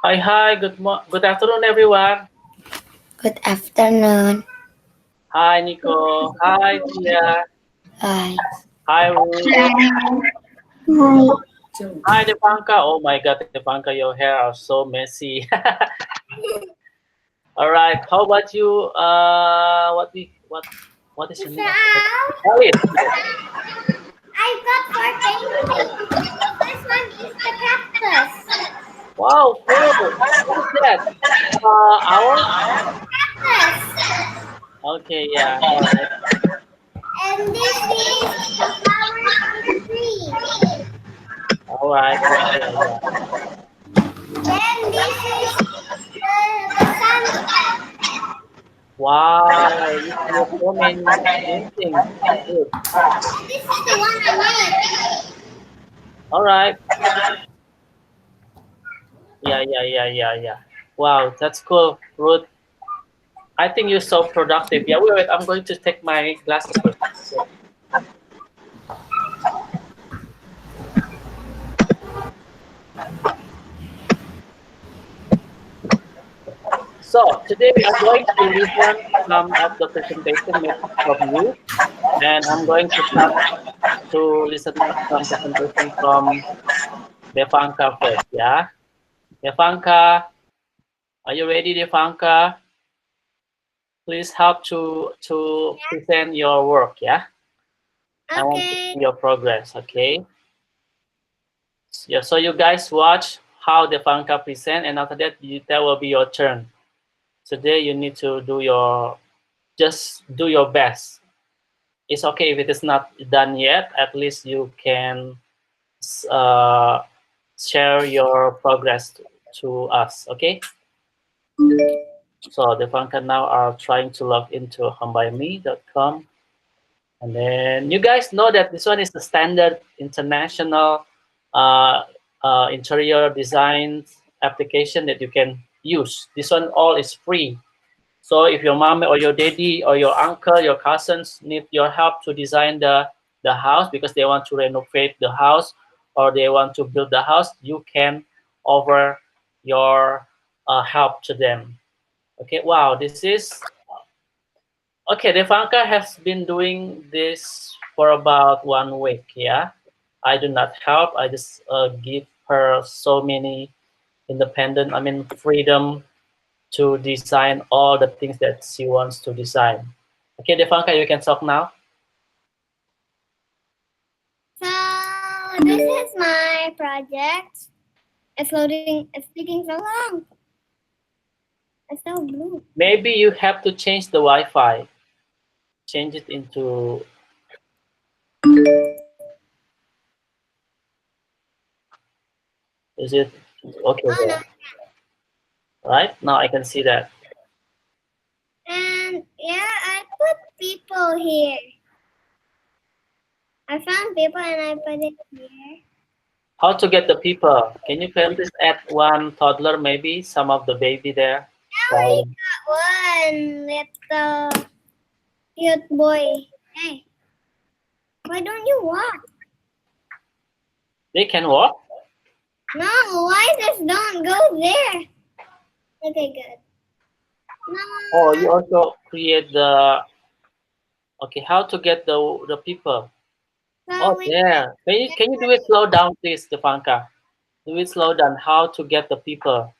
Hi. Good afternoon, everyone. Good afternoon. Hi, Nico. Hi, Tia. Hi. Hi, Ruth. Hi. Hi, Devanka. Oh my God, Devanka, your hair are so messy. All right. How about you? What is your name? I forgot. Alice. I got four paintings. The first one is the cactus. Wow, cool. What is that? Owl? Cactus. Okay, yeah. All right. And this is the flowers on the tree. All right. Okay, yeah. Then this is the sunset. Wow, you have so many paintings. Good. And this is the one I made. All right. Yeah. Wow, that's cool, Ruth. I think you're so productive. Yeah, wait. I'm going to take my glasses first. Okay. So today we are going to listen some of the presentation made from you, and I'm going to start to listen some presentation from Devanka first. Yeah, Devanka, are you ready, Devanka? Please help to present your work. Yeah, I want to Okay. see your progress. Okay. Yeah. So you guys watch how Devanka present, and after that, that will be your turn. Today you need to just do your best. It's okay if it is not done yet. At least you can uh, share your progress to us. Okay. So the Funka now are trying to log into homebuyme.com, and then you guys know that this one is the standard international uh, interior design application that you can use. This one all is free. So if your mom or your daddy or your uncle, your cousins need your help to design the house because they want to renovate the house or they want to build the house, you can offer your help to them. Okay, wow, this is okay. Devanka has been doing this for about 1 week. Yeah, I do not help. I just give her so many independent, I mean, freedom to design all the things that she wants to design. Okay, Devanka, you can talk now. So this is my project. It's loading. It's taking so long. It's so blue. Maybe you have to change the Wi-Fi. Change it into. Is it okay Oh no. there? Right now, I can see that. And yeah, I put people here. I found people and I put it here. How to get the people? Can you please add one toddler, maybe some of the baby there? Now So we got one little cute boy. Hey, why don't you walk? they can walk. No, why just don't go there? Okay, good. Oh, No, you also create the. Okay, how to get the people? so Oh, we there. Can you do it slow down, please, Stefanka? Do it slow down. How to get the people?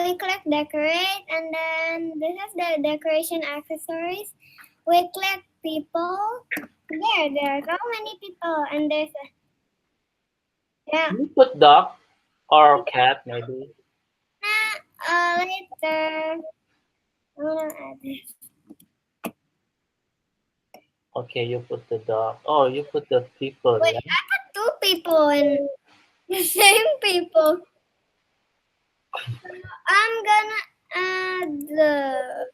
we click decorate and then this is the decoration accessories. We click people. There are so many people and there's a, yeah. Can you put dog or cat, maybe? Later. I wanna add this. Okay, you put the dog. Oh, you put the people, Wait, yeah? I put two people and the same people. I'm gonna add the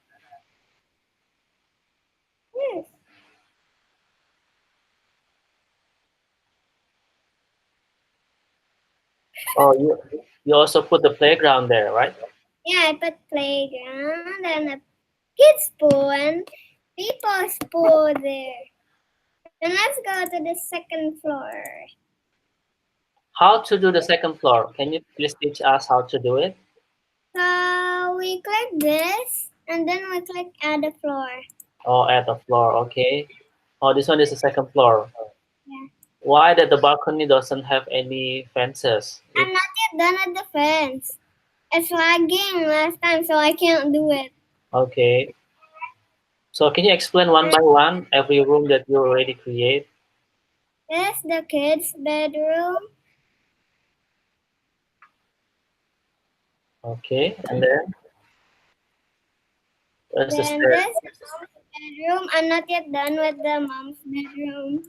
yes. Oh, you also put the playground there, right? Yeah, I put playground and a kids pool and people's pool there. And let's go to the second floor. How to do the second floor? Can you please teach us how to do it? So we click this and then we click add the floor. Oh, at the floor, okay. Oh, this one is the second floor. Yeah. Why that the balcony doesn't have any fences? I'm not yet done at the fence. It's lagging last time, so I can't do it. Okay. So can you explain one by one every room that you already create? This is the kids' bedroom. Okay, and then there's the Then stairs. this is the mom's bedroom. I'm not yet done with the mom's bedroom.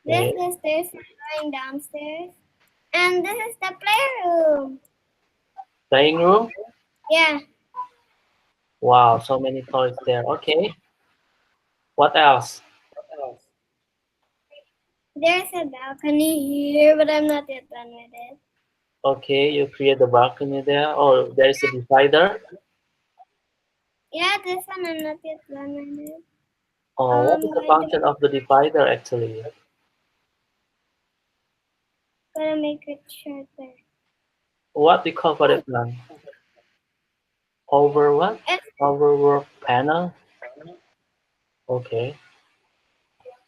This Okay. is the stairs going downstairs. And this is the playroom. Playing room? Yeah. Wow, so many toys there. Okay. What else? There's a balcony here, but I'm not yet done with it. Okay, you create the balcony there. Oh, there is a divider. Yeah, this one I'm not yet done with it. Oh, what is the I function of the divider actually? gotta make it shorter. What we call for that one? Over what? It's, Overwork panel? Okay.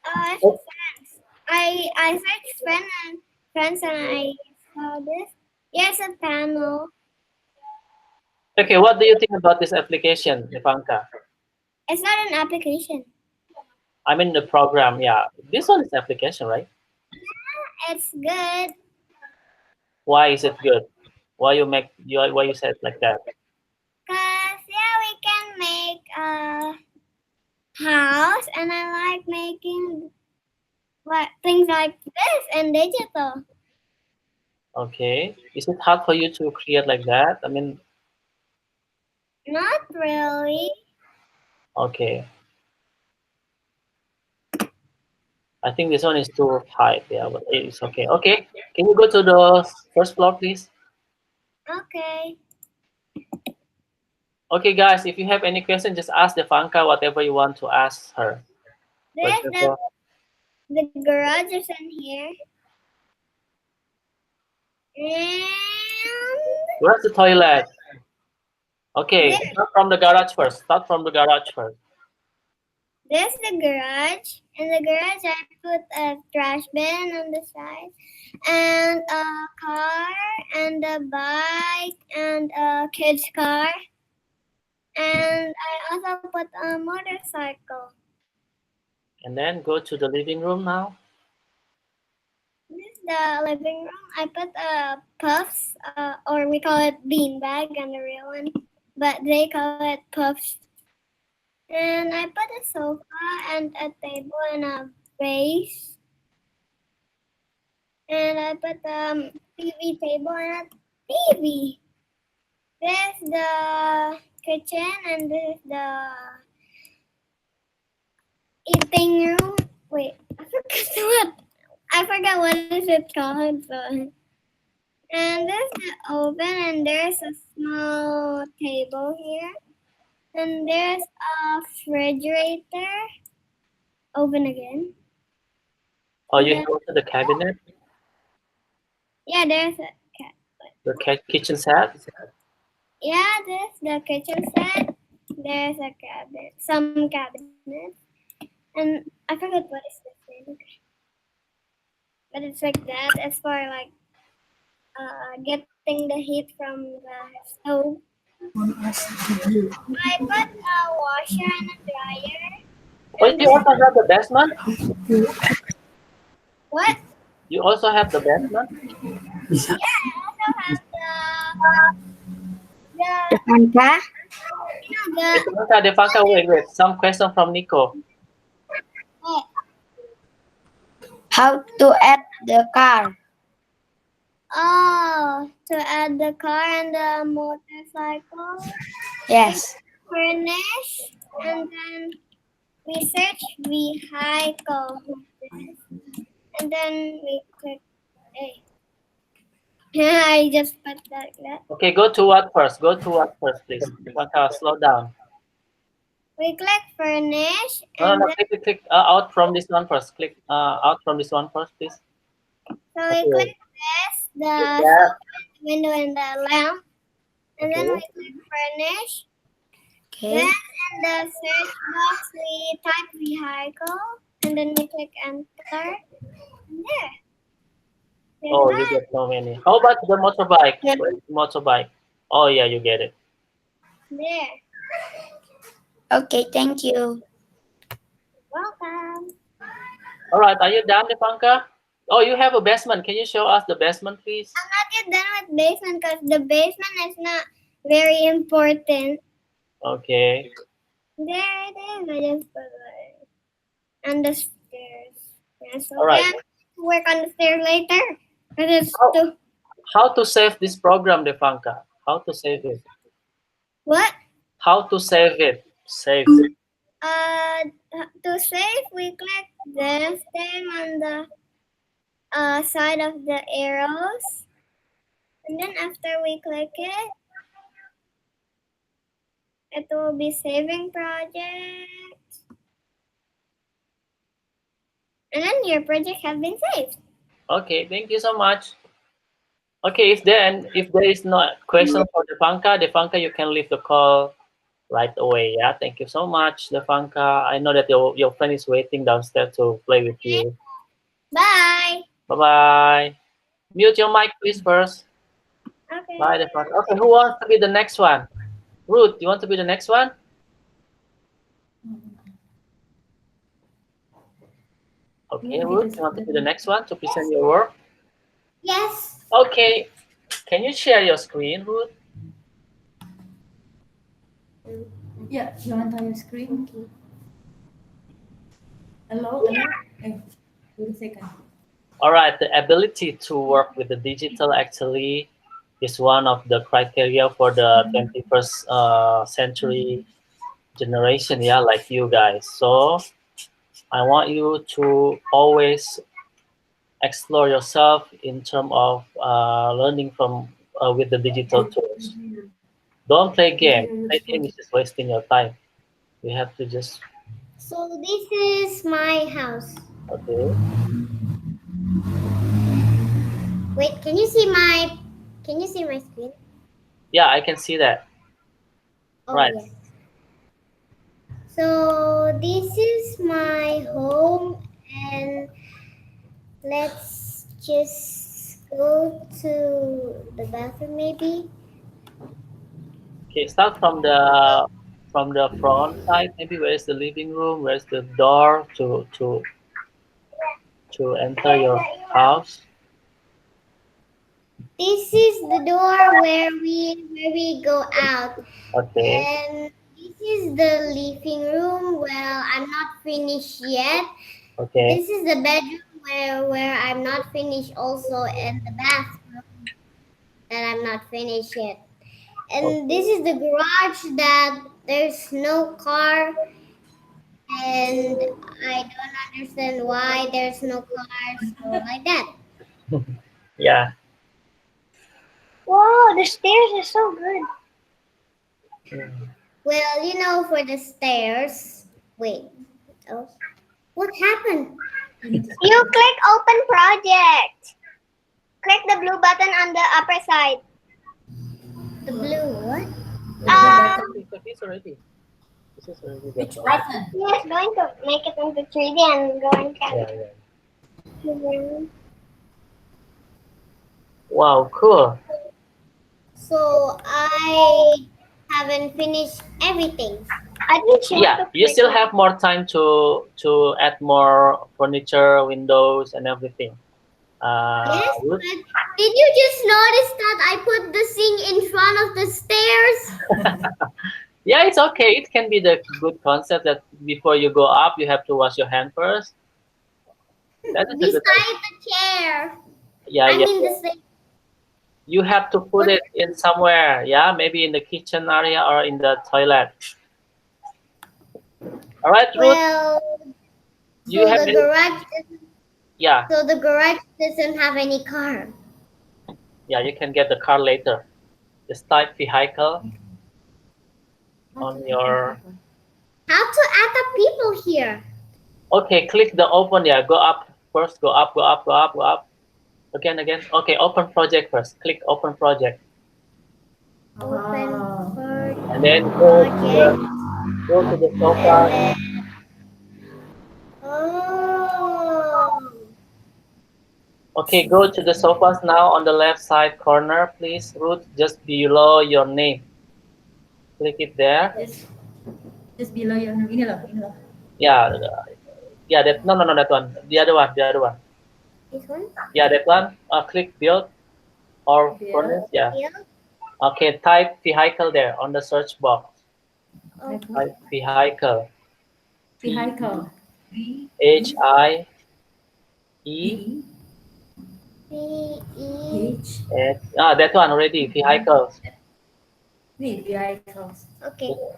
it's a fence. I searched fence and I saw this. Yes, a panel. Okay, what do you think about this application, Ivanka? It's not an application. I mean the program, yeah. This one is application, right? It's good Why is it good? Why you said like that? because yeah, we can make a house, and I like making things like this and digital. Okay. Is it hard for you to create like that? I mean, Not really. okay. I think this one is too high, yeah, but it's okay. Okay. Can you go to the first floor, please? Okay. Okay, guys, if you have any question, just ask Devanka whatever you want to ask her. For This example, the garage is in here, and where's the toilet? Okay, this start from the garage first. Start from the garage first. this the garage. In the garage, I put a trash bin on the side, and a car, and a bike, and a kid's car, and I also put a motorcycle. And then go to the living room now. This is the living room. I put puffs, or we call it beanbag on the real one, but they call it puffs. And I put a sofa and a table and a vase. And I put TV table and a TV. This is the kitchen and this is the eating room. Wait, I forgot what is it called. So. And there's the oven and there's a small table here. And there's a refrigerator. Oven again. Oh, you have also the cabinet, Yeah, there's a cat. the kitchen set. Yeah, there's the kitchen set. There's a cabinet, some cabinets, and I forgot what is this thing. But it's like that. It's for like getting the heat from the stove. I put a washer and a dryer. Oh, you also have the basement. What? You also have the basement. Yeah, I also have the Devanka, you know Devanka, wait. Some question from Nico. what? how to add the car? Oh, to add the car and the motorcycle. Yes. Furnish, and then we search vehicle, and then we click A. I just put like that. Okay, go to what first? Go to what first, please. Devanka, slow down. We click furnish, No, and no, then click out from this one first. Click out from this one first, please. so So we Okay. click this, the Yeah. window and the lamp, and then Okay. we click furnish. Okay. Then in the search box we type vehicle, and then we click enter. And there. There's Oh, you that. get so many. How about the motorbike? Yeah. Where's the motorbike? Oh, yeah, you get it. There. Okay, thank you. Welcome. All right, are you done, Devanka? Oh, you have a basement. Can you show us the basement, please? I'm not yet done with basement because the basement is not very important. Okay. There it is. I just put it. And the stairs. Yes, All okay. right. I'm going to work on the stairs later. It is How, too. how to save this program, Devanka? How to save it? What? How to save it? Save. Uh, to save, we click this thing on the side of the arrows. And then after we click it, it will be saving project. And then your project has been saved. Okay, thank you so much. Okay, if there is no question for Devanka, you can leave the call right away. Yeah, thank you so much, Devanka. I know that your friend is waiting downstairs to play with you. Bye. Bye bye. Mute your mic, please, first. Okay. Bye, Devanka. Okay, who wants to be the next one? Ruth, you want to be the next one? Okay, Ruth, you want to be the next one to present your work? Yes. Okay, can you share your screen, Ruth? Yeah, you want on your screen? Hello, hello. Wait a second. All right, the ability to work with the digital actually is one of the criteria for the 21st century generation, yeah, like you guys. So I want you to always explore yourself in terms of learning from with the digital tools. Don't play game. Play game is just wasting your time. You have to just So this is my house. okay. Wait, can you see my screen? Yeah, I can see that. Oh Right. yes. So this is my home, and let's just go to the bathroom maybe. Okay, start from the front side. Maybe where's the living room? Where's the door to enter your house? This is the door where we go out. Okay. And this is the living room. Well, I'm not finished yet. Okay. This is the bedroom where I'm not finished also, and the bathroom that I'm not finished yet. And this is the garage that there's no car, and I don't understand why there's no car, so like that. Yeah. Whoa, the stairs are so good. Mm. Well, for the stairs. Wait. Oh, what happened? You click open project. Click the blue button on the upper side. The blue what? It's already. This is already Which the button? Yes, going to make it into 3D and going yeah, to. yeah. Wow, cool. So I haven't finished everything. I didn't Yeah, you still have more time to add more furniture, windows, and everything. Yes, Ruth? but did you just notice that I put the sink in front of the stairs? Yeah, it's okay. It can be the good concept that before you go up, you have to wash your hand first. That is a good thing. Beside the chair. Yeah, I yeah. mean the sink. You have to put it in somewhere. Yeah, maybe in the kitchen area or in the toilet. All right, Ruth. Well, You have any? Yeah, so the garage doesn't have any car. yeah. You can get the car later. Just type vehicle on your. How to add the people here? Okay, click the open. Yeah, go up first. Go up. Go up. Go up. Go up. Again. Okay, open project first. Click open project. Open for And then project. go to the sofa. And then, oh, Okay, go to the sofas now on the left side corner, please. Ruth, just below your name. Click it there. Just below your ini loh, ini loh. Yeah, yeah. That no, that one. The other one. this one? Yeah, that one. Click build or furnace. Build. Yeah. Yeah. Okay, type vehicle there on the search box. Okay. Type vehicle. Vehicle. H I E V V-E. H. that one already. Vehicles. Ini vehicles. Okay. Okay,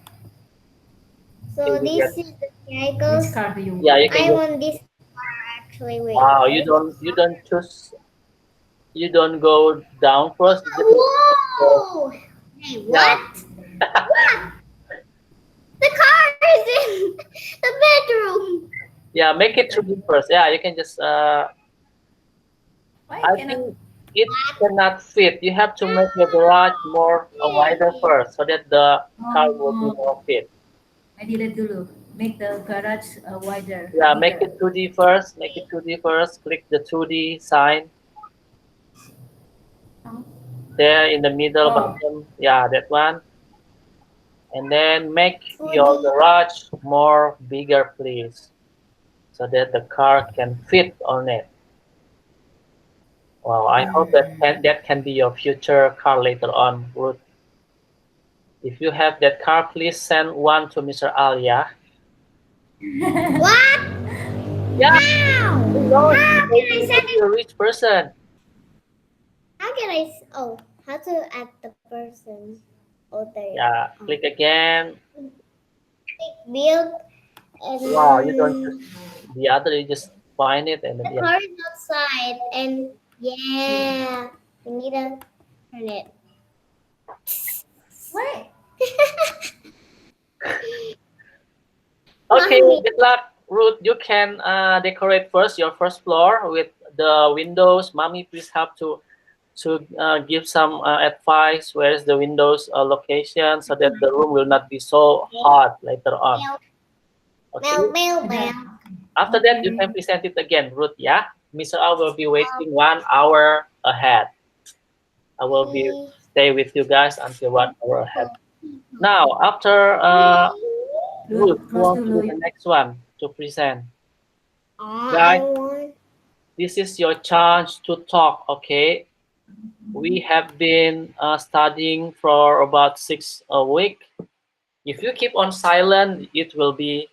So we this get. is the Which vehicles. car do you want? Yeah, you can I just. want this car actually. Wait. Wow, Where is this you car? don't choose. You don't go down first. You just go. Whoa! Hey, Yeah. what? What? The car is in the bedroom. Yeah, make it 3D first. Yeah, you can just. Why I cannot? think it cannot fit. You have to make your garage more wider first, so that the car will be Oh, more fit. I delete dulu. Make the garage wider, Yeah, make bigger. it 2D first. Make it 2D first. Click the 2D sign Oh. there in the middle Oh, bottom. Yeah, that one. And then make your 2D. garage more bigger, please, so that the car can fit on it. Wow, I hope that can be your future car later on, Ruth. If you have that car, please send one to Mr. Alia. What? Yeah, How? who knows? How can Maybe I you send will be it? a rich person. How can I? Oh, how to add the person? Oh, there. Yeah, Oh. click again. Click build Wow, you don't and choose the other, you just find it and then the yeah. car is outside and yeah, we need to turn it. why? Okay, Mommy. good luck, Ruth. You can decorate first your first floor with the windows. Mommy, please help to give some advice. Where is the windows location so that the room will not be so hot later on. Meow, Okay. meow, meow, meow. After that, you Okay. can present it again, Ruth. Yeah. Mr. I will be waiting 1 hour ahead. I will be stay with you guys until 1 hour ahead. Now, after Ruth, who Close wants to dulu. be the next one to present? I Guys, want. this is your chance to talk. Okay. We have been studying for about 6 weeks. If you keep on silent, it will be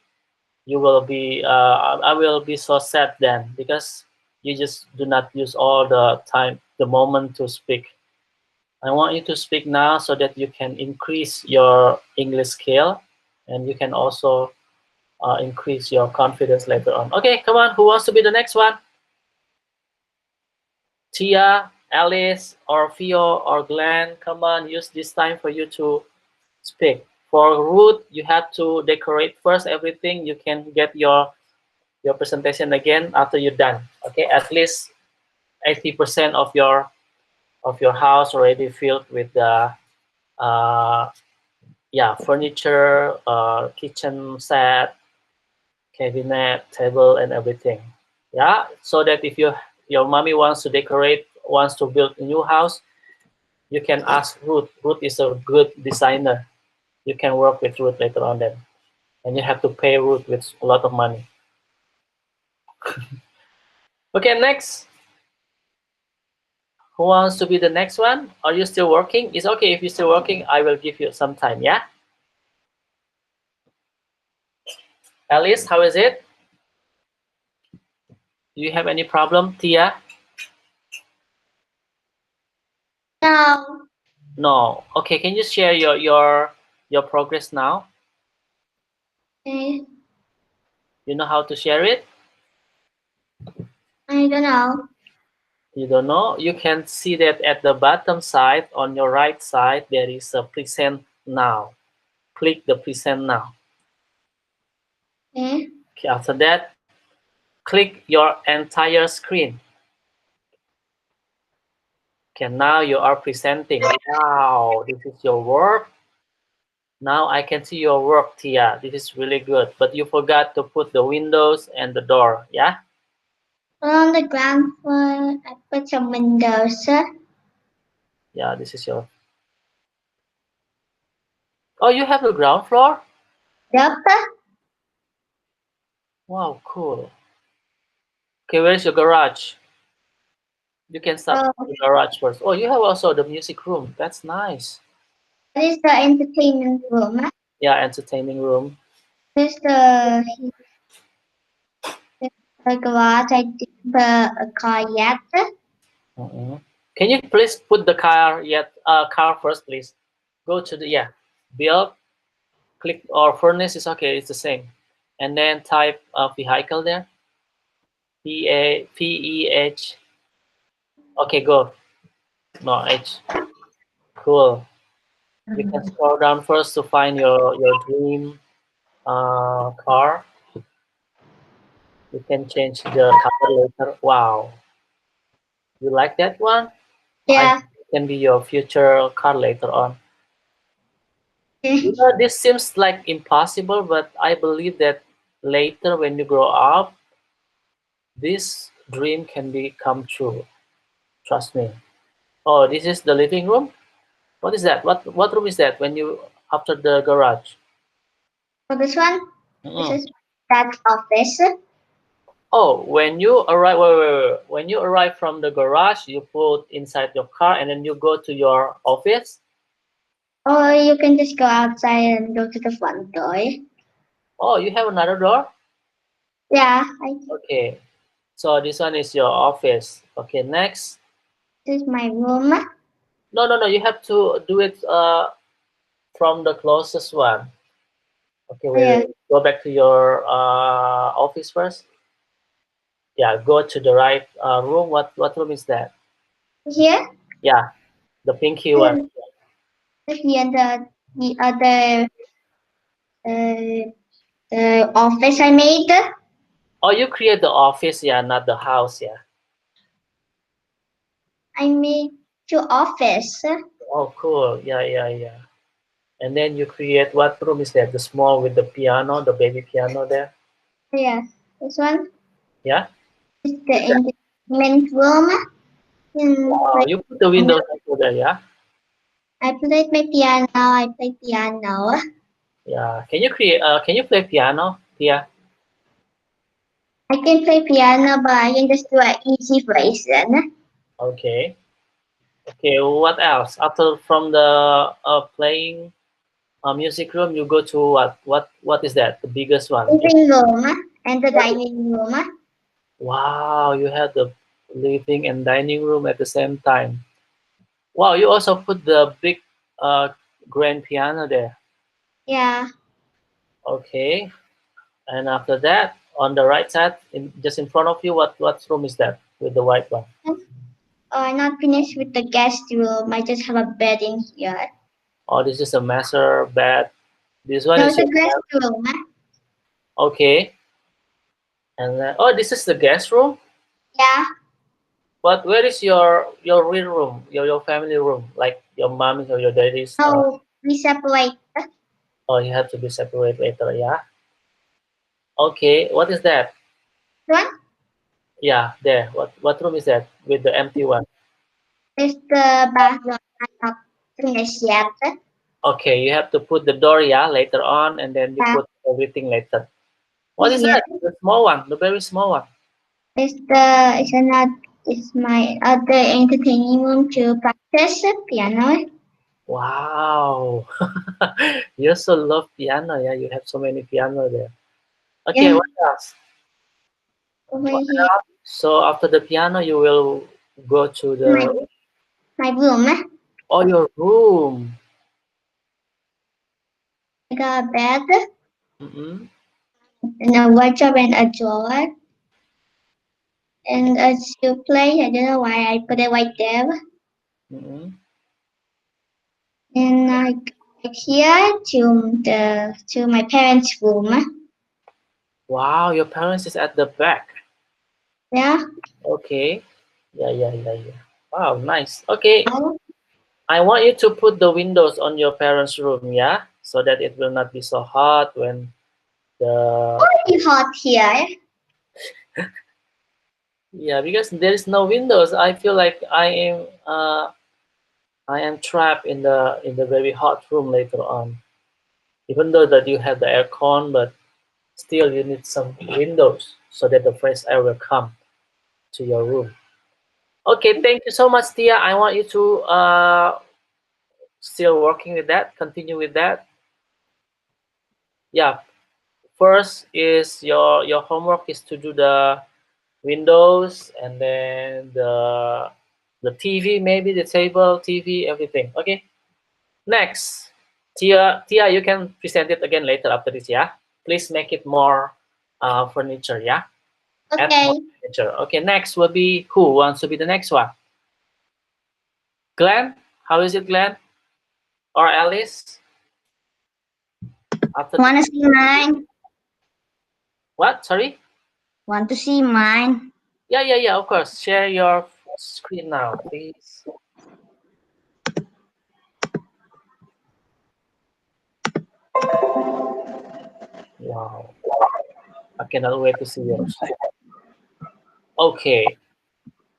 you will be I will be so sad then because you just do not use all the time the moment to speak. I want you to speak now so that you can increase your English skill and you can also increase your confidence later on. Okay, come on, who wants to be the next one? Tia, Alice, or Theo, or Glenn, come on, use this time for you to speak. For Ruth, you have to decorate first everything. You can get your presentation again after you're done. Okay, at least 80% of your house already filled with the uh, yeah furniture, kitchen set, cabinet, table, and everything. Yeah, so that if your mommy wants to decorate, wants to build a new house, you can ask Ruth. Ruth is a good designer. You can work with Ruth later on then, and you have to pay Ruth with a lot of money. Okay, next. Who wants to be the next one? Are you still working? It's okay if you're still working. I will give you some time. Yeah. Alice, how is it? Do you have any problem, Tia? No. No. Okay. Can you share your progress now? Okay. You know how to share it? I don't know. You don't know? You can see that at the bottom side on your right side there is a present now. Click the present now. Okay. Okay, after that, click your entire screen. Okay, now you are presenting. Wow, this is your work. Now I can see your work, Tia. This is really good. But you forgot to put the windows and the door. Yeah? On the ground floor, I put some windows. Yeah, this is your. Oh, you have the ground floor? Yep. Wow, cool. Okay, where's your garage? You can start So with the garage first. Oh, you have also the music room. That's nice. this is the entertainment room. Yeah, entertaining room. This is the garage. I did the car yet. Mhm. Can you please put the car first, please? Go to the build, click or furnace is okay. It's the same, and then type vehicle there. P-E-H. Okay, go. No H. Cool. You can scroll down first to find your dream car. You can change the color later. Wow, you like that one? I Yeah. it can be your future car later on. You know, this seems like impossible, but I believe that later when you grow up, this dream can become true. Trust me. Oh, this is the living room. What is that? What room is that? When you after the garage? For this one, this Mm. is that office. Oh, when you arrive, wait. When you arrive from the garage, you put inside your car, and then you go to your office. Or you can just go outside and go to the front door. Oh, you have another door. Yeah, Okay, so this one is your office. Okay, next. this is my room. No. You have to do it from the closest one. Okay, Yeah. go back to your office first. Yeah, go to the right room. What room is that? Here, Yeah, the pinky one. and here the other uh, office I made. Oh, you create the office, yeah, not the house, yeah. I made two office. Oh, cool. Yeah. And then you create what room is that? The small with the piano, the baby piano there. Yeah, this one Yeah. is the entertainment room. And Wow, you put the windows over there, yeah. I played my piano. I play piano. Yeah. Can you create? Can you play piano? Yeah. I can play piano, but I can just do an easy version. Okay. Okay. What else? After from the playing music room, you go to what? What is that? The biggest one. Living room and the dining room. Wow, you have the living and dining room at the same time. Wow, you also put the big uh, grand piano there. Yeah, Okay, and after that, on the right side, just in front of you, what room is that with the white one? I'm not finished with the guest room. I just have a bed in here. Oh, this is a master bed. This one No, is it's a your guest room. okay, and oh, this is the guest room. Yeah. But where is your real room, your family room, like your mom's or your daddy's? No, we separate. Oh, you have to be separate later, yeah. Okay, what is that? One Yeah, there. What room is that with the empty one? is the bathroom. I'm not finished yet. Okay, you have to put the door, yeah, later on, and then you Yeah, put everything later. What is here that? The small one, the very small one. is it's another is my other entertaining room to practice piano. Wow, you also love piano, yeah. You have so many piano there. Okay, Yeah, what else? over What here else? So after the piano, you will go to my the my room. your room. I got a bed Mm-hmm. and a wardrobe and a drawer and a shoe place. I don't know why I put it right there. Mm-hmm. And I go here to my parents' room. Wow, your parents is at the back. Yeah, Okay. Yeah. Wow, nice. Okay, I want you to put the windows on your parents' room, yeah, so that it will not be so hot when the It's hot here. yeah, because there is no windows. I feel like I am trapped in the very hot room later on. Even though that you have the aircon, but still you need some windows so that the fresh air will come to your room. Okay, thank you so much, Tia. I want you to still working with that, continue with that. Yeah, first is your homework is to do the windows and then the TV, maybe the table, TV, everything. Okay. Next, Tia, you can present it again later after this. Yeah, please make it more furniture. Yeah, add more Okay. furniture. Okay. Next will be who wants to be the next one? Glenn, how is it, Glenn or Alice? After this, Want to see mine? what? Sorry. Want to see mine? Yeah, yeah, yeah. Of course. Share your screen now, please. Wow, I cannot wait to see yours. Okay,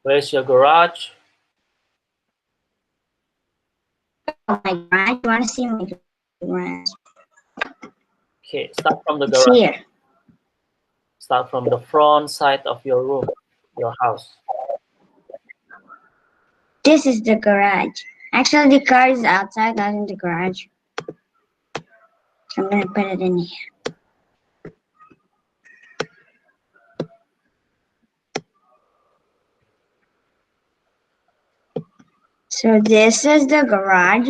where's your garage? Oh, my garage. You want to see my garage? Okay, start from the It's garage. here. Start from the front side of your room, your house. This is the garage. Actually, the car is outside, not in the garage. So I'm gonna put it in here. So this is the garage,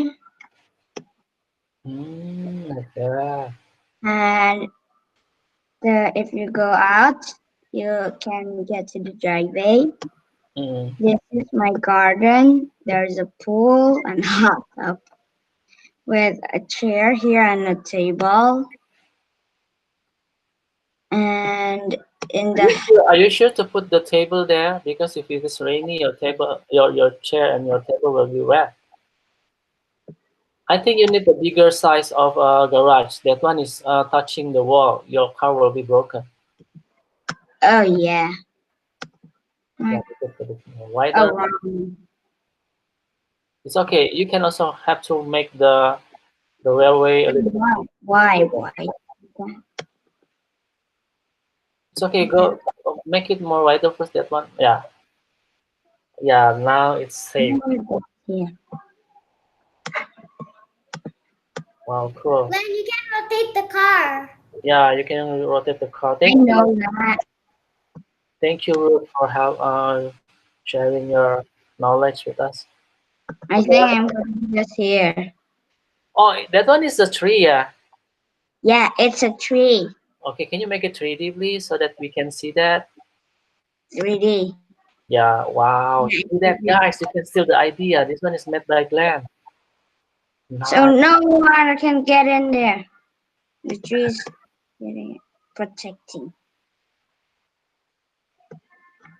Like that. and if you go out, you can get to the driveway. Mm. This is my garden. There's a pool and hot tub with a chair here and a table. And in the Are you sure to put the table there? Because if it is rainy, your table, your chair and your table will be wet. I think you need a bigger size of a garage. That one is touching the wall. Your car will be broken. oh yeah, Yeah, like you could put it wider. around. It's okay. You can also have to make the railway a little bit. Why? It's okay. Go make it more wider first. That one. Yeah. Yeah. Now it's safe. Here. Wow. Cool. Then you can rotate the car. Yeah. You can rotate the car. I Thank you. know that. Thank you, Ruth, for sharing your knowledge with us. I Okay. think I'm going just here. Oh, that one is the tree. Yeah. Yeah, it's a tree. Okay. Can you make it 3D, please, so that we can see that? 3D. Yeah. Wow. See that, guys? You can steal the idea. This one is made by Glenn. So Nice. no water can get in there. The tree's getting protecting.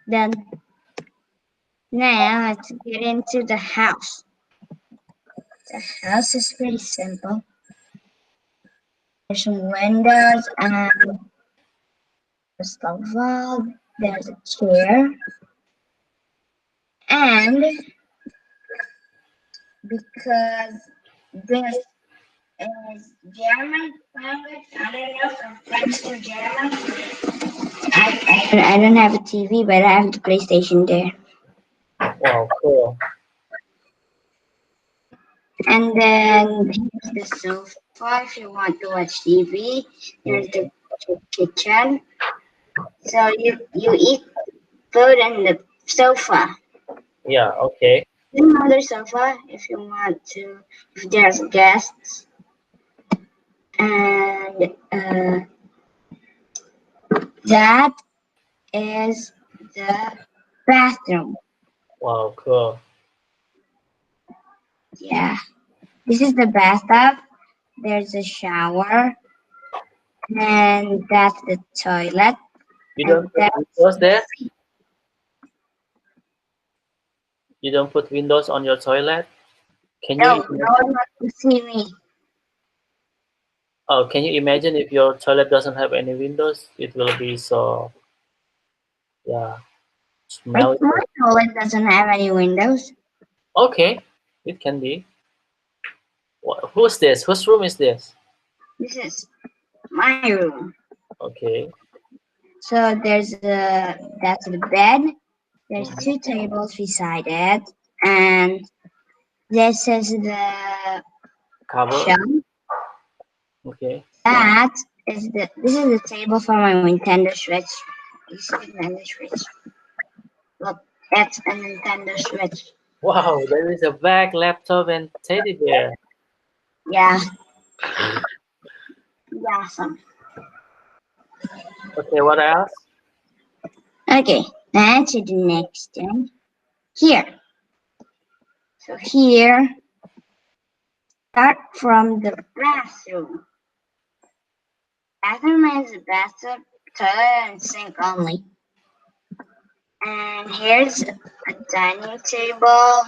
Then now let's get into the house. The house is pretty simple. There's some windows and there's a wall. There's a chair. And because this is German language, I don't know from French to German. I don't have a TV, but I have the PlayStation there. Wow. Cool. And then here's the sofa if you want to watch TV. Here's the kitchen. So you eat food on the sofa. Yeah. Okay. Another sofa if you want to, if there's guests. And that is the bathroom. Wow. Cool. Yeah. This is the bathtub. There's a shower. And that's the toilet. You And don't put windows there. You don't put windows on your toilet? Can No, you no one wants to see me. Oh, can you imagine if your toilet doesn't have any windows? It will be so, yeah, Like smelly. my toilet doesn't have any windows. Okay, it can be. Who's this? Whose room is this? This is my room. Okay. So that's the bed. There's Mhm. 2 tables beside it, and this is the Cover. shelf. Okay. This is the table for my Nintendo Switch. This is Nintendo Switch. Look, that's a Nintendo Switch. Wow, there is a bag, laptop, and teddy bear. Yeah, awesome. Okay, what else? Okay, now to the next thing. Here. So here, start from the bathroom. Bathroom is a bathtub, toilet, and sink only. And here's a dining table.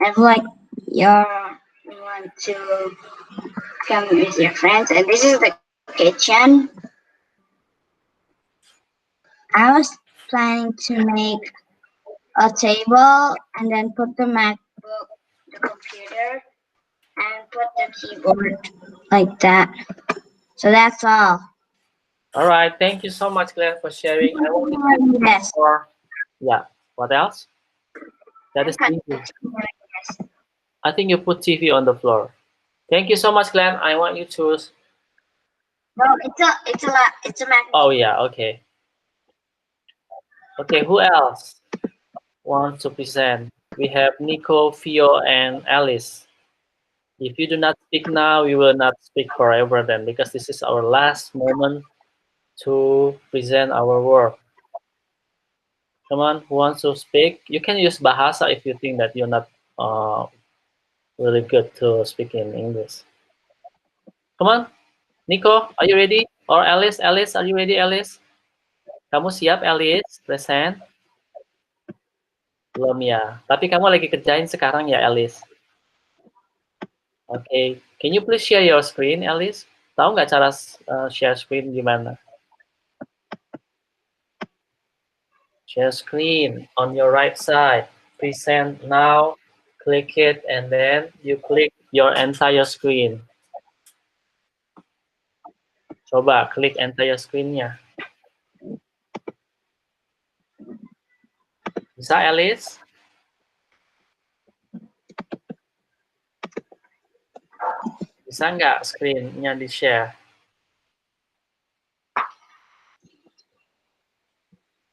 If like you want to come with your friends, and this is the kitchen. I was planning to make a table and then put the MacBook, the computer, and put the keyboard like that. So that's all. All right, thank you so much, Glenn, for sharing. I want to Yes. for yeah. What else? That is easy. I think you put TV on the floor. Thank you so much, Glenn. I want you to. No, it's a MacBook. Oh yeah, okay. Okay, who else wants to present? We have Nico, Fio, and Alice. If you do not speak now, we will not speak forever then, because this is our last moment to present our work. Come on, who wants to speak? You can use Bahasa if you think that you're not really good to speak in English. Come on, Nico, are you ready? Or Alice, Alice, are you ready, Alice? Kamu siap, Alice? Present? Belum ya. Tapi kamu lagi kerjain sekarang ya, Alice? Oke, can you please share your screen, Alice? Tahu nggak cara share screen gimana? Share screen on your right side. Present now. Click it, and then you click your entire screen. Coba klik entire screen-nya. Bisa, Alice? Bisa nggak screen-nya di-share?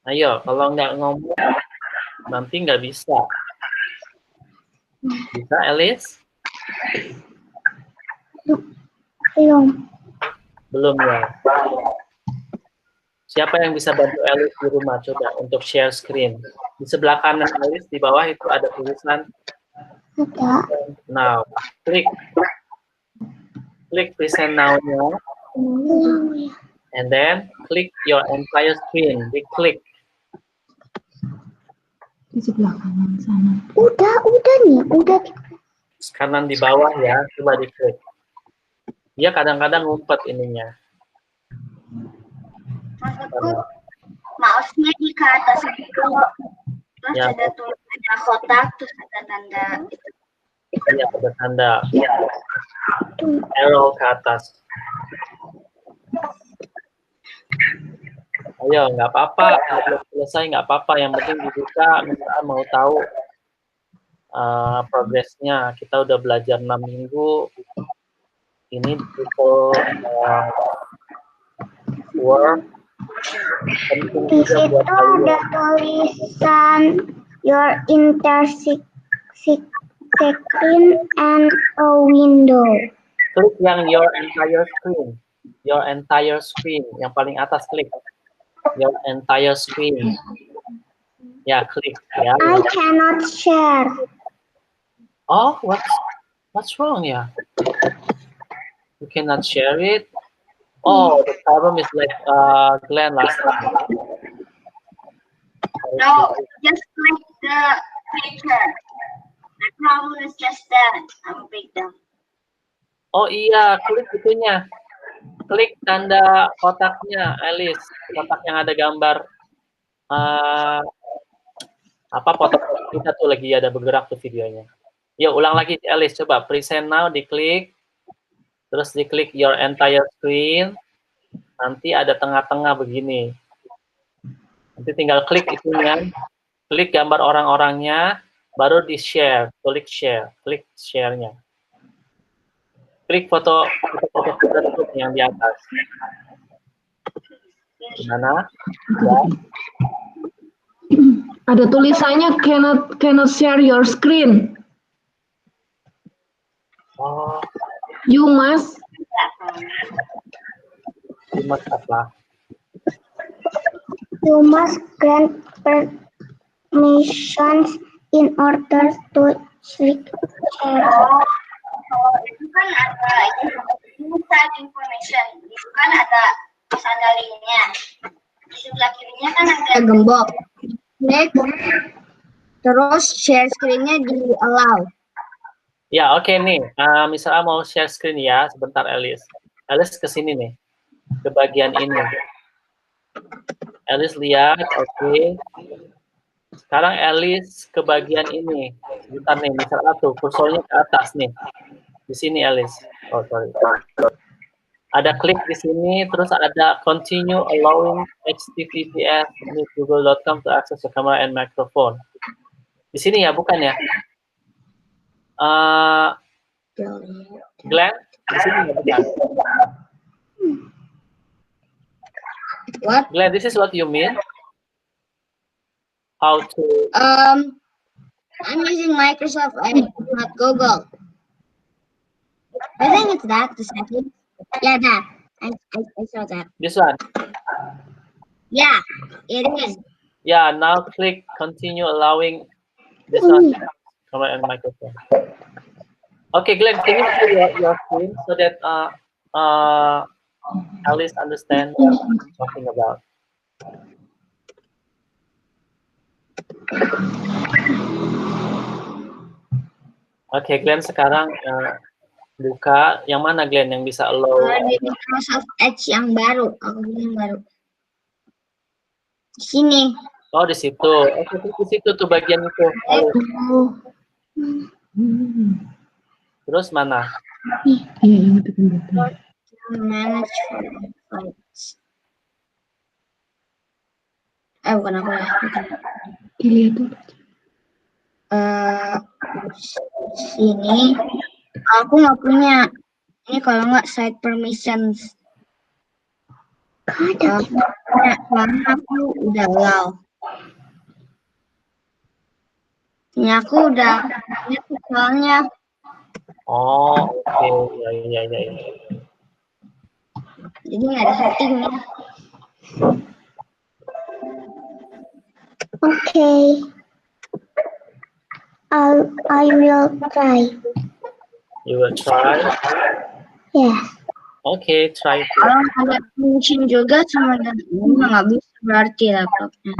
Ayo, kalau nggak ngomong, nanti nggak bisa. Bisa, Alice? Belum ya? Siapa yang bisa bantu Alice di rumah? Coba untuk share screen. Di sebelah kanan Alice, di bawah itu ada tulisan Now. Klik present now-nya. And then click your entire screen. Diklik. Di sebelah kanan sana. Udah nih, udah. Kanan di bawah ya, coba diklik. Dia kadang-kadang ngumpet ininya. Maksudku, mouse-nya di ke atas itu. Terus Ya. ada kotak, terus ada tanda itu. Iya, ada tanda arrow ke atas. Ayo, nggak apa-apa. Belum selesai, nggak apa-apa. Yang penting dibuka, misalnya mau tahu progresnya. Kita udah belajar 6 minggu. Ini buku Word. Di situ ada tulisan your entire screen and a window. Klik yang your entire screen. Your entire screen. Yang paling atas klik. Your entire screen. Ya, klik ya. I cannot share. Oh, what's wrong ya? You cannot share it. Oh, the problem is like Glenn last time. No, just click the picture. The problem is just that I'm big dumb. Oh iya, klik itunya. Klik tanda kotaknya, Alice. Kotak yang ada gambar apa foto kita tuh lagi ada bergerak tuh videonya. Yuk ulang lagi Alice, coba present now, diklik. Terus diklik your entire screen. Nanti ada tengah-tengah begini. Nanti tinggal klik itunya. Klik gambar orang-orangnya, baru di-share, klik share-nya. Klik foto yang di atas. Gimana? Ya. Ada tulisannya cannot share your screen. Oh, You must apa? You must grant permissions in order to click share. Kalau itu kan ada inside information, itu kan ada linknya. Di sebelah kirinya kan ada gembok. Klik, terus share screen-nya di allow. Ya, oke nih. Misalnya mau share screen ya, sebentar Alice. Alice ke sini nih, ke bagian ini. Alice lihat, oke. Sekarang Alice ke bagian ini. Sebentar nih, misalnya tuh kursornya ke atas nih. Di sini Alice. Oh, sorry. Ada klik di sini, terus ada continue allowing https google.com to access the camera and microphone. Di sini ya, bukan ya? Glenn, di sini ya, bukan? What? Glenn, this is what you mean? How to? I'm using Microsoft Edge, not Google. I think it's that, the setting. Yeah, that. I saw that. This one? Yeah, it is. Yeah, now click continue allowing this one, camera and microphone. Okay, Glenn, can you share your screen so that Alice understand what I'm talking about? Oke, Glenn sekarang buka yang mana Glenn yang bisa allow? Di Microsoft Edge yang baru, aku yang baru. Di sini. Oh, di situ. Oke, di situ tuh bagian itu. Terus mana? Manage files. Bukan aku ya. dilihat dulu. Sini aku nggak punya. Ini kalau nggak site permissions. Karena aku udah allow. Ini aku udah punya soalnya. Oh, oke. Ya. Jadi nggak ada settingnya. Okay. I will try. You will try? Yes. Oke, try. Kalau ada function juga sama dan ini nggak bisa berarti laptopnya.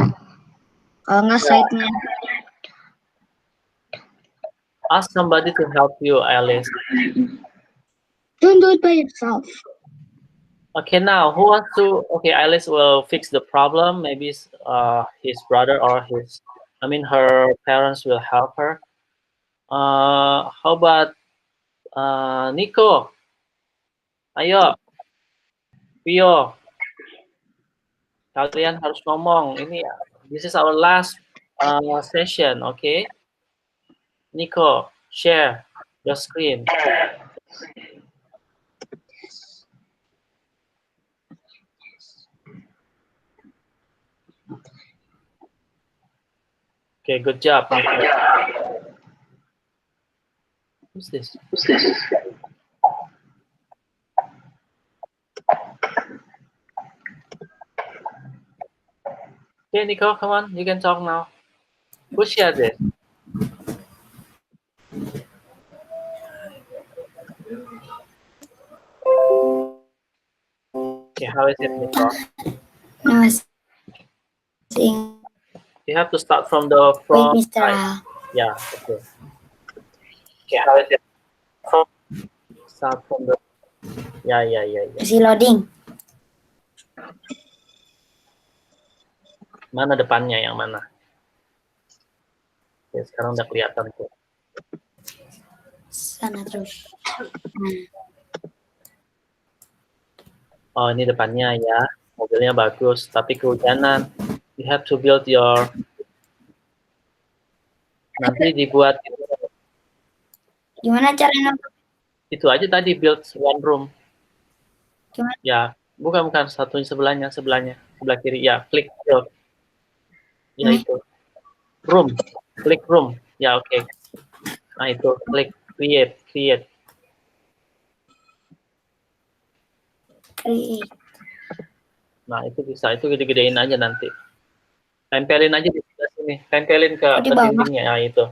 Kalau nggak site-nya. Ask somebody to help you, Alice. Don't do it by yourself. Okay, now who wants to? Okay, Alice will fix the problem. Maybe his brother or her parents will help her. How about Nico? Ayo, Pio. Kalian harus ngomong. This is our last session, okay? Nico, share your screen. Okay, good job. Who's this? Okay, Nico, come on. You can talk now. Who shared this? Okay, how is it, Nico? I was seeing You have to start from the Wait, front Mr. side. Al. Yeah, okay. Start start from the. Ya. Masih loading. Mana depannya yang mana? Oke, sekarang udah kelihatan tuh. Sana terus. Oh, ini depannya ya. Mobilnya bagus, tapi kehujanan. You have to build your. Nanti dibuat Gimana caranya? itu aja tadi, build one room. Gimana? Ya, bukan satunya sebelahnya, sebelah kiri. Ya, klik build. Ya Ini? itu. Room, klik room. Ya oke. Nah itu, klik create. Create. Nah itu bisa, itu gede-gedein aja nanti. Tempelin aja di sebelah sini, tempelin ke Oh, di bawah. dindingnya. Nah itu,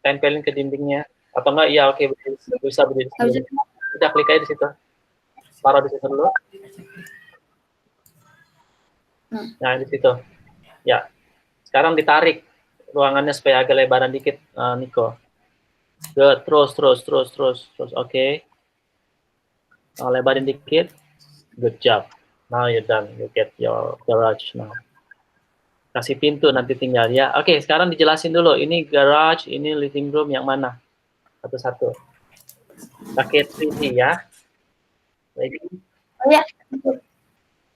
tempelin ke dindingnya. Atau enggak? Ya oke, bisa berdiri sendiri. Udah klik aja di situ. Taruh di situ dulu. Nah di situ. Ya. Sekarang ditarik ruangannya supaya agak lebaran dikit, Nico. Good. Terus. Oke. Nah, lebarin dikit. Good job. Now you're done. You get your garage now. Kasih pintu nanti tinggal ya. Oke, sekarang dijelasin dulu. Ini garage, ini living room yang mana? Satu-satu. Pakai 3D ya. Ready? Oh ya.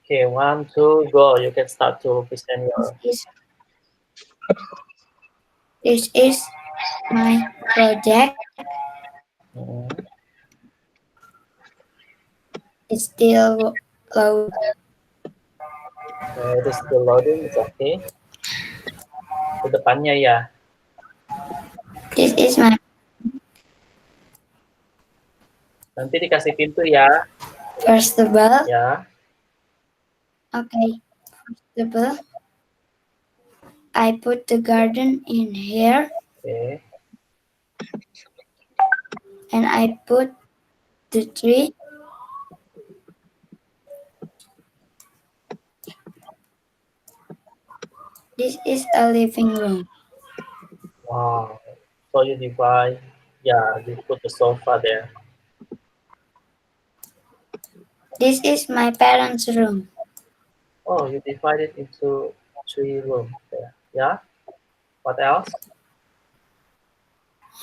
Okay, 1, 2, go. You can start to present your. This is my project. It's still low. It is still loading. It's okay. Ke depannya ya. This is my. Nanti dikasih pintu ya. First of all. Ya. Okay. First of all, I put the garden in here. Okay. And I put the tree. This is a living room. Wow. So you divide. Yeah, you put the sofa there. This is my parents' room. Oh, you divide it into 3 rooms there. Yeah. What else?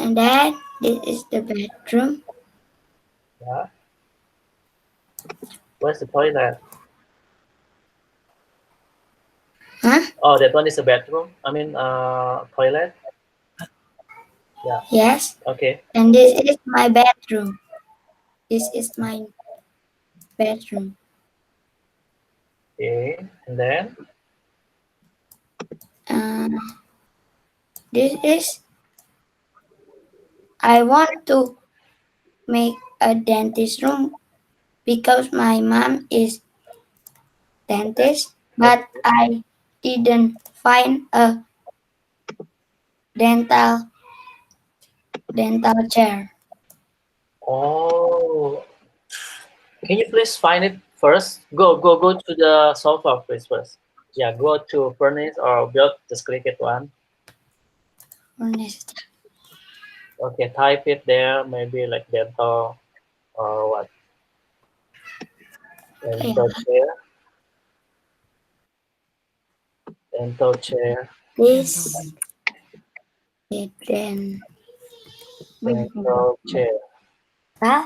And then this is the bedroom. Yeah. Where's the toilet? Huh? Oh, that one is a bedroom. I mean, toilet. Yeah. Yes. Okay. And this is my bedroom. This is my bedroom. Okay. And then? This is. I want to make a dentist room because my mom is dentist, but I didn't find a dental chair. Oh. Can you please find it first? Go to the sofa please first. Yeah, go to furnace or build, just click it one. Furnace. Okay, type it there, maybe like dental or what? Dental chair. Dental chair. This. Then. Dental chair. Huh?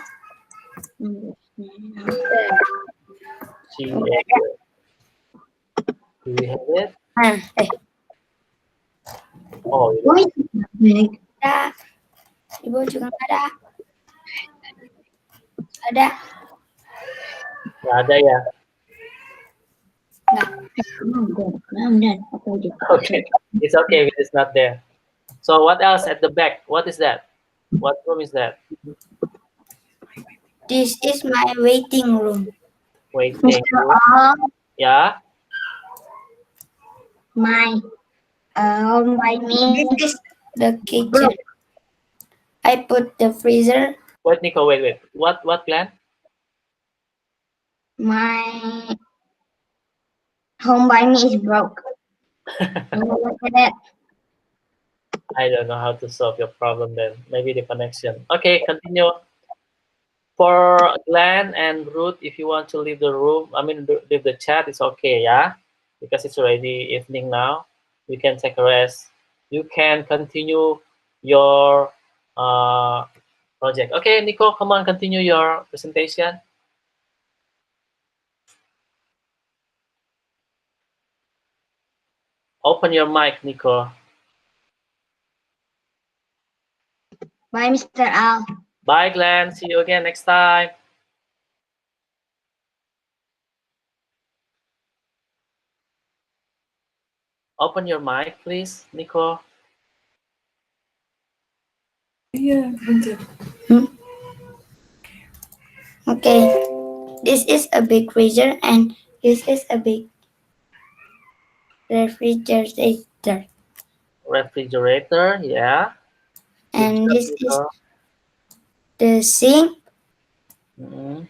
C-A. Do we have it? Oh, Ada. Ibu juga nggak ada. Ada. nggak ada ya? Nggak. Okay, it's okay if it's not there. So what else at the back? What is that? What room is that? This is my waiting room. Waiting room. Yeah. My this is the kitchen. I put the freezer. Wait, Nico, wait. What plan? My home by me is broke. Look at it. I don't know how to solve your problem then. Maybe the connection. Okay, continue. For Glenn and Ruth, if you want to leave the room, I mean, leave the chat, it's okay, yeah? Because it's already evening now. You can take a rest. You can continue your project. Okay, Nico, come on, continue your presentation. Open your mic, Nico. Bye, Mr. Al. Bye, Glenn. See you again next time. Open your mic, please, Nico. Yeah, bentar. Okay. This is a big freezer and this is a big refrigerator. Refrigerator, yeah. Good And job, this is Nico. the sink. Mm.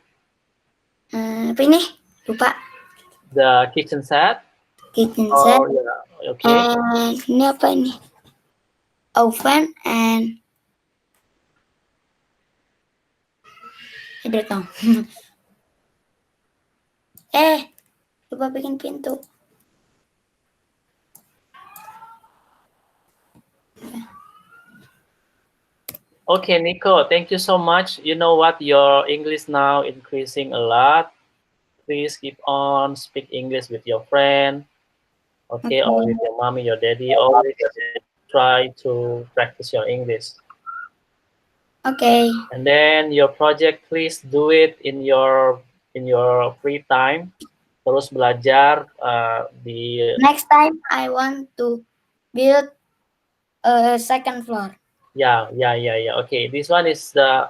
Apa ini? Lupa. The kitchen set. Kitchen set. Oh, yeah. Okay. And ini apa ini? Oven and I don't know. Lupa bikin pintu. Okay, Nico, thank you so much. You know what? Your English now increasing a lot. Please keep on speak English with your friend, okay, or with your mommy, your daddy. Always try to practice your English. Okay. And then your project, please do it in your free time. Terus belajar di. Next time I want to build a second floor. Ya. Okay, this one is the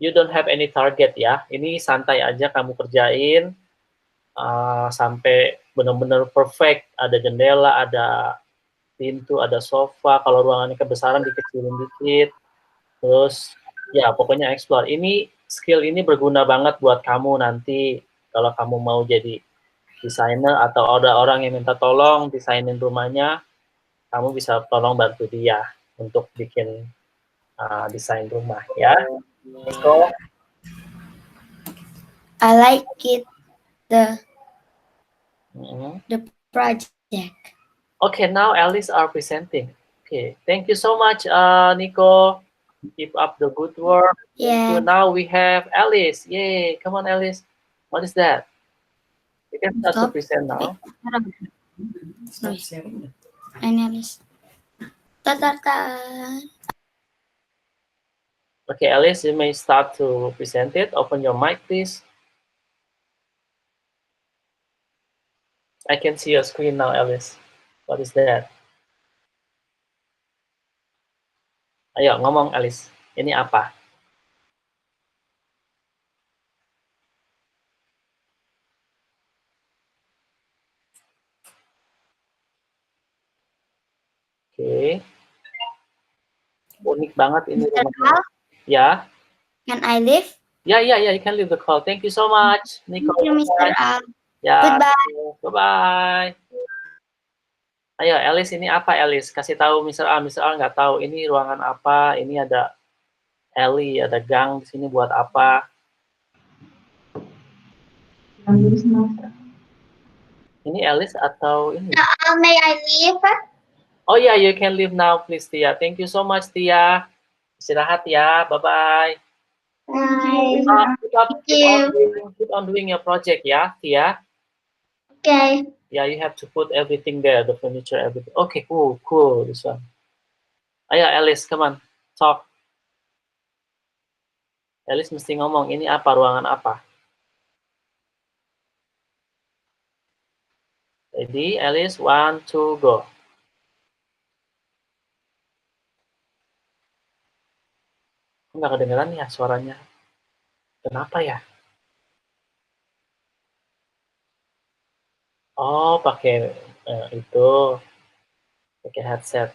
you don't have any target ya. Ini santai aja kamu kerjain sampai benar-benar perfect. Ada jendela, ada pintu, ada sofa. Kalau ruangannya kebesaran dikecilin dikit. Terus ya pokoknya explore. Ini skill ini berguna banget buat kamu nanti kalau kamu mau jadi desainer atau ada orang yang minta tolong desainin rumahnya, kamu bisa tolong bantu dia untuk bikin desain rumah ya. Nico. I like it the project. Okay, now Alice are presenting. Okay, thank you so much, Nico. Keep up the good work. Yeah. So now we have Alice. Yay! Come on, Alice. What is that? You can start to present now. Stop sharing. Alice. Okay, Alice, you may start to present it. Open your mic, please. I can see your screen now, Alice. What is that? Ayo, ngomong, Alice. Ini apa? Oke. Unik banget ini rumahnya. Ya. Can I leave? Ya, you can leave the call. Thank you so much, Nico. Thank you, Mr. Al. Ya. Goodbye. Bye-bye. Ayo, Alice, ini apa, Alice? Kasih tahu Mr. A. Mr. A nggak tahu ini ruangan apa. Ini ada alley, ada gang di sini buat apa? Ini Alice atau ini? May I leave? Oh ya, you can leave now, please, Tia. Thank you so much, Tia. Istirahat ya. Bye-bye. Keep on doing your project, ya, Tia. Okay. Yeah, you have to put everything there, the furniture, everything. Okay, cool, this one. Ayo, Alice, come on, talk. Alice mesti ngomong, ini apa, ruangan apa? Ready, Alice, 1, 2, go. Nggak kedengeran ya suaranya. Kenapa ya? Oh, pakai itu, pakai headset.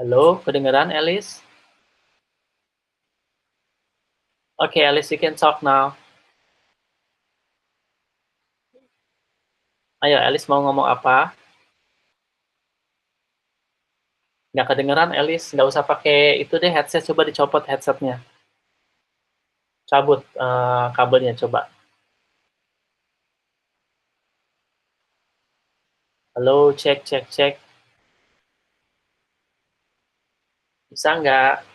Halo, kedengeran, Alice? Okay, Alice, you can talk now. Ayo, Alice mau ngomong apa? Nggak kedengeran, Alice. Nggak usah pakai itu deh, headset. Coba dicopot headsetnya. Cabut kabelnya, coba. Halo, cek, cek, cek. Bisa nggak?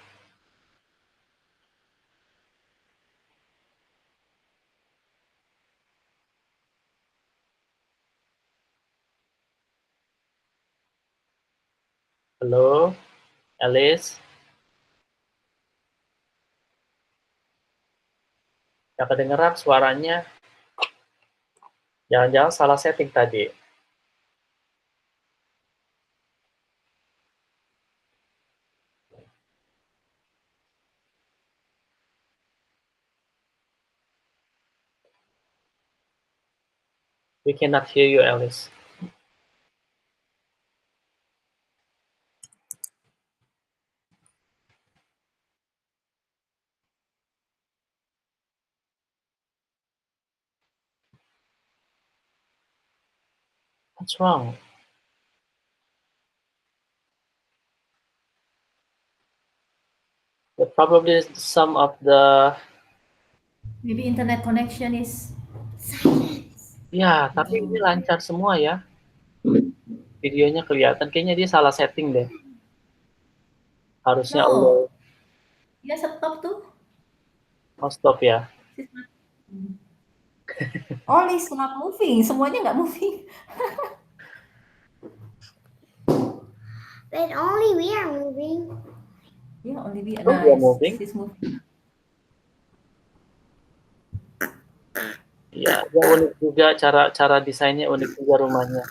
Halo, Alice. Nggak kedengeran suaranya. Jangan-jangan salah setting tadi. We cannot hear you, Alice. What's wrong? But probably some of the... Maybe internet connection is. Ya, tapi ini lancar semua ya. Videonya kelihatan. Kayaknya dia salah setting deh. Harusnya No. Dia stop tuh. Oh, stop ya. All is not moving. Semuanya nggak moving. But only we are moving. Yeah, only we are Oh, we are moving. She's moving. Ya, dia unik juga cara desainnya, unik juga rumahnya.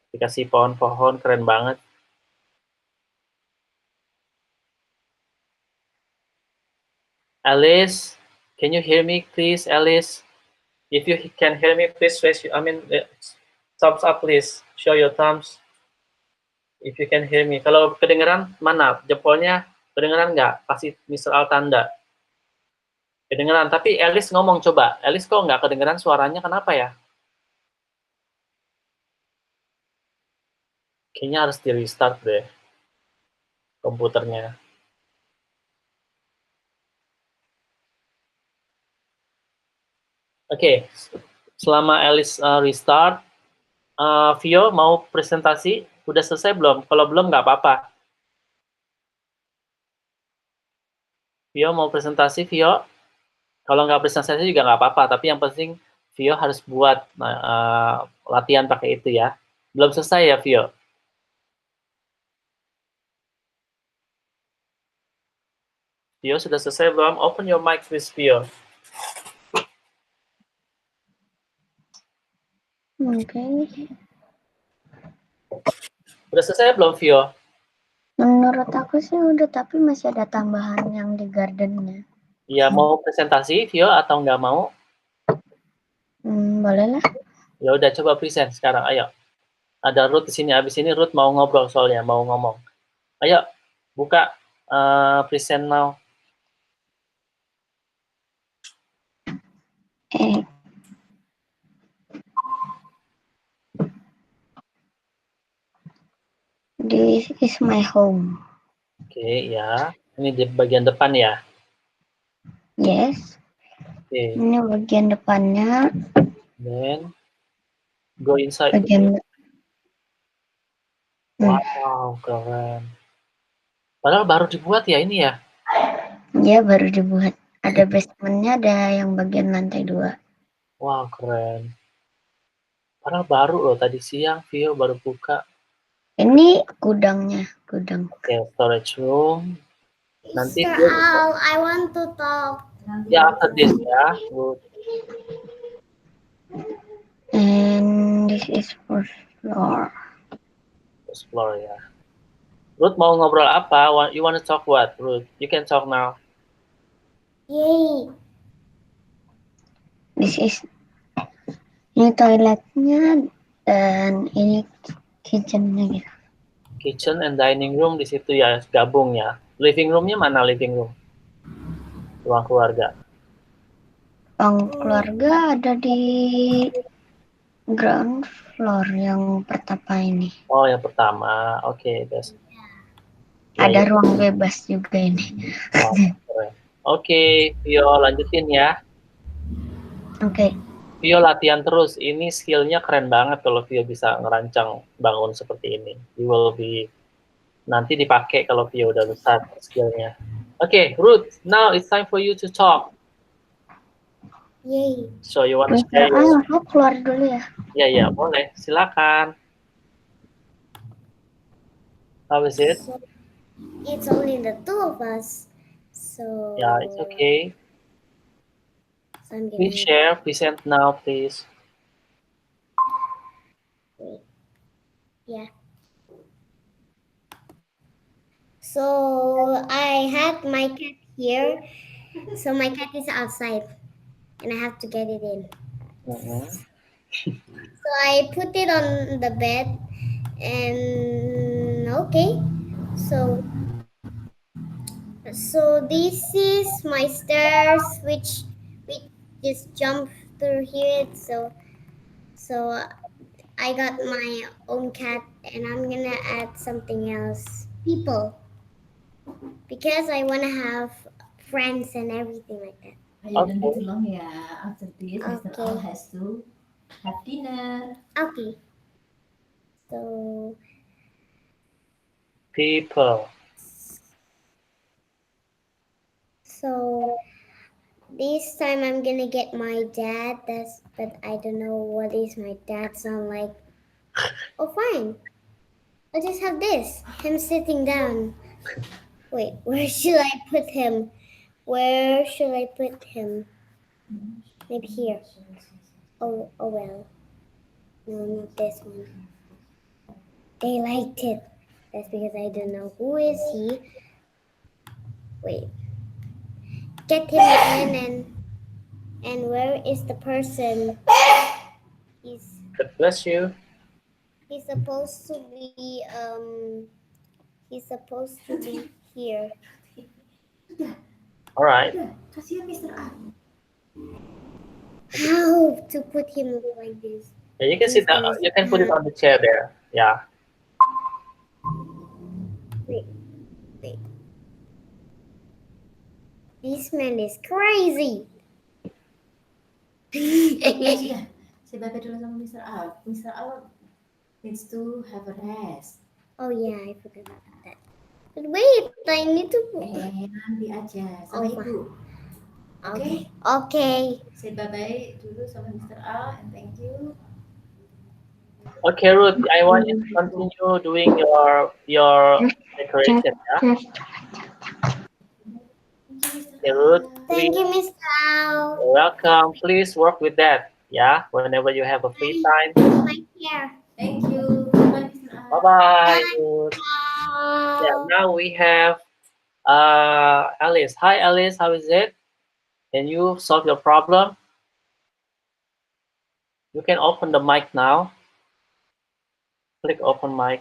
Dikasih pohon-pohon, keren banget. Alice, can you hear me, please, Alice? If you can hear me, please raise. Thumbs up, please. Show your thumbs. If you can hear me. Kalau kedengeran, mana jempolnya? Kedengeran nggak? Kasih Mr. Al tanda. Kedengeran. Tapi Alice ngomong coba. Alice kok nggak kedengeran suaranya? Kenapa ya? Kayaknya harus di restart deh komputernya. Oke, selama Alice restart, Vio mau presentasi? Udah selesai belum? Kalau belum nggak apa-apa. Vio mau presentasi, Vio? Kalau nggak presentasi juga nggak apa-apa, tapi yang penting Vio harus buat latihan pakai itu ya. Belum selesai ya, Vio? Vio sudah selesai belum? Open your mic, please, Vio. Oke. Udah selesai belum, Vio? Menurut aku sih udah, tapi masih ada tambahan yang di gardennya. Iya, mau presentasi, Vio, atau nggak mau? Boleh lah. Ya udah, coba present sekarang, ayo. Ada Ruth di sini, abis ini Ruth mau ngobrol soalnya, mau ngomong. Ayo, buka present now. This is my home. Oke, ya. Ini di bagian depan ya. Yes. Oke. Ini bagian depannya. Then go inside. Bagian. Wow, keren. Padahal baru dibuat ya ini ya. Ya, baru dibuat. Ada basementnya, ada yang bagian lantai 2. Wow, keren. Padahal baru loh, tadi siang Vio baru buka. Ini gudangnya, gudang. Oke, storage room. Nanti Mr. Vio Al, I want to talk. ya after this ya. Good. And this is first floor. First floor ya. Ruth mau ngobrol apa? You want to talk what, Ruth? You can talk now. Yay. This is, ini toiletnya dan ini kitchennya gitu. Kitchen and dining room di situ ya, gabung ya. Living roomnya mana living room? Ruang keluarga. Ruang keluarga ada di Ground floor yang pertama ini. Oh, yang pertama. Oke, that's Ada ruang bebas juga ini. oh, keren. Oke, Vio lanjutin ya. Oke. Vio latihan terus. Ini skillnya keren banget kalau Vio bisa ngerancang bangun seperti ini. You will be nanti dipakai kalau Vio udah besar skillnya. Oke, Ruth. Now it's time for you to talk. Yay. So you want to Mister share your... aku keluar dulu ya. Ya, boleh. Silakan. How is it? So, it's only the two of us. So Yeah, it's okay. So I'm Please gonna share. Present now, please. wait. Yeah. So I had my cat here. So my cat is outside, and I have to get it in. Mhm. So I put it on the bed, and okay. So so this is my stairs, which we just jump through here. So I got my own cat, and I'm gonna add something else. People, because I wanna have friends and everything like that. Ayo, Okay. don't be too long ya. After this, Mr. Okay. Al has to have dinner. Okay. So People. so this time I'm gonna get my dad. But I don't know what is my dad sound like. Oh fine. I'll just have this. Him sitting down. Wait, where should I put him? Where should I put him? Maybe here. Oh well. No, not this one. They liked it. That's because I don't know who is he. Wait. Get him in and where is the person? He's God bless you. he's supposed to be here. All right. Kasihan Mr. Al. How to put him like this? Yeah, you can sit down. You can put it on the chair there. Yeah. Wait. This man is crazy. Yes, yeah. Say bye-bye dulu sama Mr. Al. Mr. Al needs to have a rest. Oh yeah, I forgot about that. But wait, I need to. Nanti aja sama Oh, ibu. Oke? Okay. Say bye-bye dulu sama Mr. Al and thank you. Okay, Ruth. I want you to continue doing your decoration. Yeah. Yes. Okay, Ruth. Thank Please. you, Mr. Al. You're welcome. Please work with that. Yeah. Whenever you have a free time. My chair. Thank you. Bye, Mr. Al. Bye bye, Ruth. Yeah. Now we have Alice. Hi, Alice. How is it? Can you solve your problem? You can open the mic now. Click open mic.